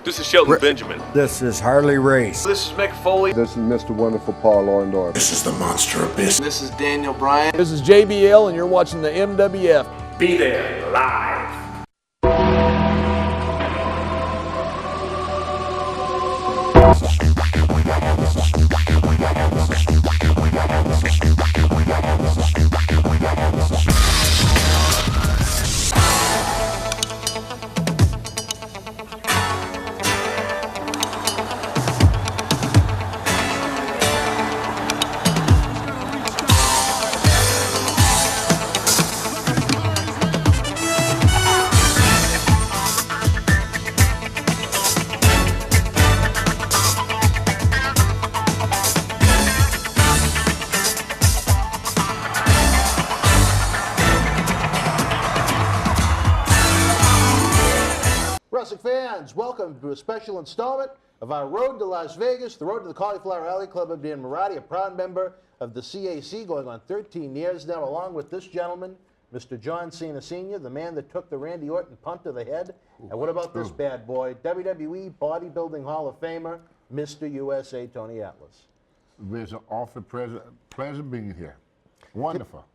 This is Shelton Benjamin. This is Harley Race. This is Mick Foley. This is Mr. Wonderful Paul Orndorff. This is the Monster Abyss. This is Daniel Bryan. This is JBL, and you're watching the MWF. Be there live. Wrestling fans, welcome to a special installment of our Road to Las Vegas, the Road to the Cauliflower Alley Club. I'm Dan Marati, a proud member of the CAC, going on 13 years now, along with this gentleman, Mr. John Cena Sr., the man that took the Randy Orton punt to the head. And what about this bad boy, WWE Bodybuilding Hall of Famer, Mr. USA Tony Atlas. It's an awful pleasure being here. Wonderful.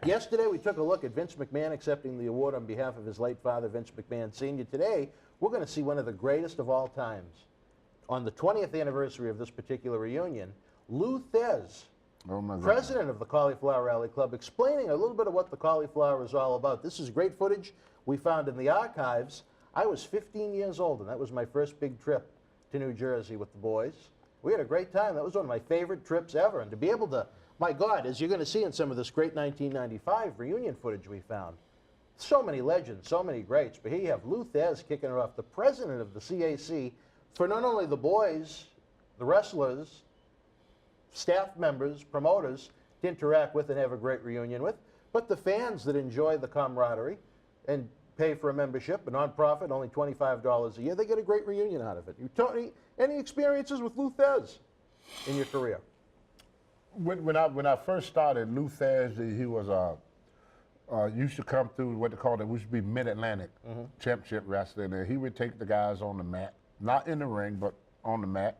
Yesterday, we took a look at Vince McMahon accepting the award on behalf of his late father, Vince McMahon Sr. Today, we're going to see one of the greatest of all times. On the 20th anniversary of this particular reunion, Lou Thesz, president of the Cauliflower Alley Club, explaining a little bit of what the Cauliflower is all about. This is great footage we found in the archives. I was 15 years old, and that was my first big trip to New Jersey with the boys. We had a great time. That was one of my favorite trips ever. And to be able to, my God, as you're going to see in some of this great 1995 reunion footage we found, so many legends, so many greats. But here you have Lou Thesz kicking it off, the president of the CAC, for not only the boys, the wrestlers, staff members, promoters to interact with and have a great reunion with, but the fans that enjoy the camaraderie and pay for a membership, a nonprofit, only $25 a year. They get a great reunion out of it. Tony, any experiences with Lou Thesz in your career? When I first started, Lou Thesz, he was used to come through what they called it, used to be Mid-Atlantic Championship Wrestling, and he would take the guys on the mat, not in the ring, but on the mat.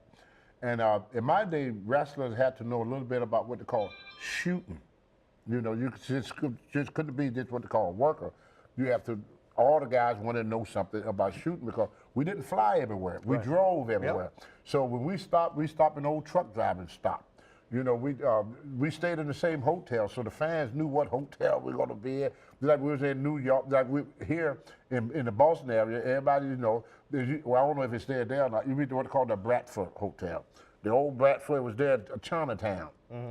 And in my day, wrestlers had to know a little bit about what they call shooting. You know, you just couldn't be just what they call a worker. You have to, all the guys wanted to know something about shooting because we didn't fly everywhere. We drove everywhere. Yep. So when we stopped in old truck driving stop. You know, we stayed in the same hotel, so the fans knew what hotel we were going to be at. Like we was in New York, like we here in the Boston area. Everybody, you know, well, I don't know if it's there or not. You read what they call the Bradford Hotel. The old Bradford was there at Chinatown,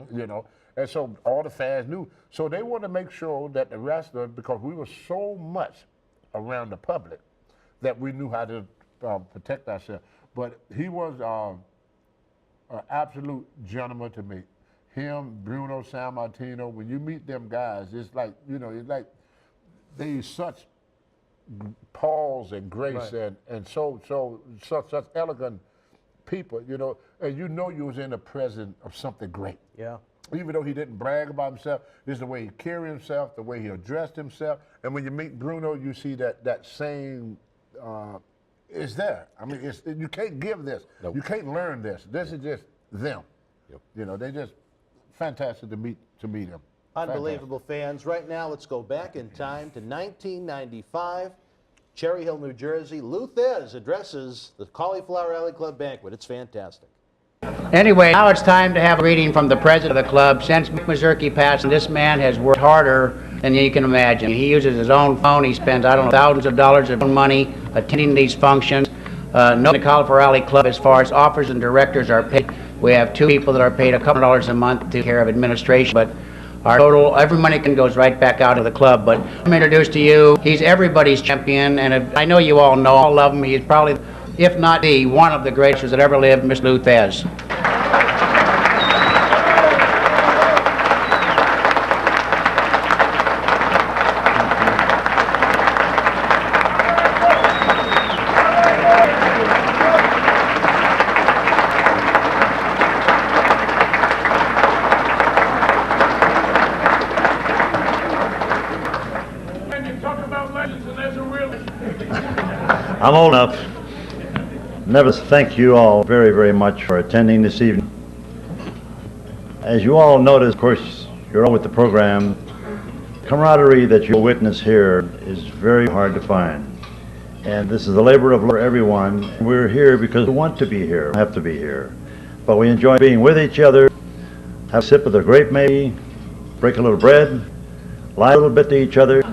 you know. And so all the fans knew. So they wanted to make sure that the wrestlers, because we were so much around the public, that we knew how to protect ourselves. But he was an absolute gentleman to me. Him, Bruno Sammartino, when you meet them guys, it's like, you know, it's like they such pause and grace and such elegant people, you know, and you know you was in the presence of something great. Yeah. Even though he didn't brag about himself, this is the way he carried himself, the way he addressed himself. And when you meet Bruno, you see that same it's there. I mean, you can't give this. Nope. You can't learn this. This is just them. Yep. You know, they're just fantastic to meet them. Unbelievable fans. Right now, let's go back in time to 1995, Cherry Hill, New Jersey. Lou Thesz addresses the Cauliflower Alley Club banquet. It's fantastic. Anyway, now it's time to have a reading from the president of the club. Since Mick Mazurki passed, this man has worked harder than you can imagine. He uses his own phone. He spends, I don't know, thousands of dollars of money attending these functions. No, the Cauliflower Alley Club, as far as officers and directors are paid, we have two people that are paid a couple of dollars a month to take care of administration, but our total, every money goes right back out of the club. But I'm introduced to you, he's everybody's champion, and I know you all know, all love him. He's probably, if not the, one of the greatest that ever lived, Mr. Lou Thesz. I'm old enough. Nevertheless, thank you all very, very much for attending this evening. As you all notice, of course, you're all with the program. Camaraderie that you'll witness here is very hard to find. And this is a labor of love for everyone. We're here because we want to be here, have to be here. But we enjoy being with each other, have a sip of the grape maybe, break a little bread, lie a little bit to each other,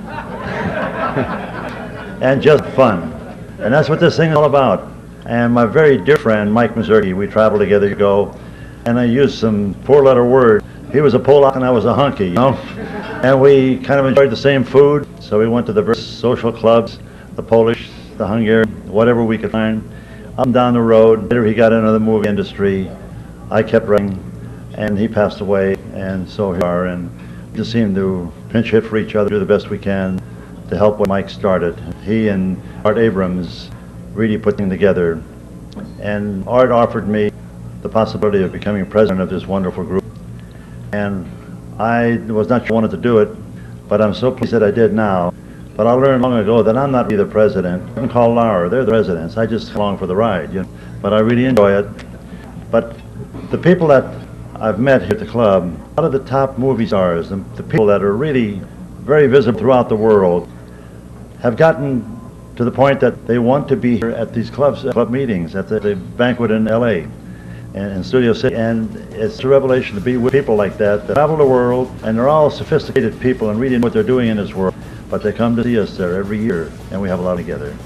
and just fun. And that's what this thing is all about. And my very dear friend, Mike Mazurki, we traveled together years ago, and I used some four-letter words. He was a Polak and I was a hunky, you know? And we kind of enjoyed the same food, so we went to the various social clubs, the Polish, the Hungarian, whatever we could find. Up and down the road, later he got into the movie industry. I kept writing, and he passed away, and so here we are. And we just seem to pinch hit for each other, do the best we can to help what Mike started. He and Art Abrams really put things together. And Art offered me the possibility of becoming president of this wonderful group. And I was not sure I wanted to do it, but I'm so pleased that I did now. But I learned long ago that I'm not really the president. I'm Cauliflower, they're the presidents. I just come along for the ride, you know. But I really enjoy it. But the people that I've met here at the club, a lot of the top movie stars, the people that are really very visible throughout the world, have gotten to the point that they want to be here at these club meetings, at the banquet in LA and in Studio City. And it's a revelation to be with people like that travel the world, and they're all sophisticated people and really know what they're doing in this world. But they come to see us there every year, and we have a lot together.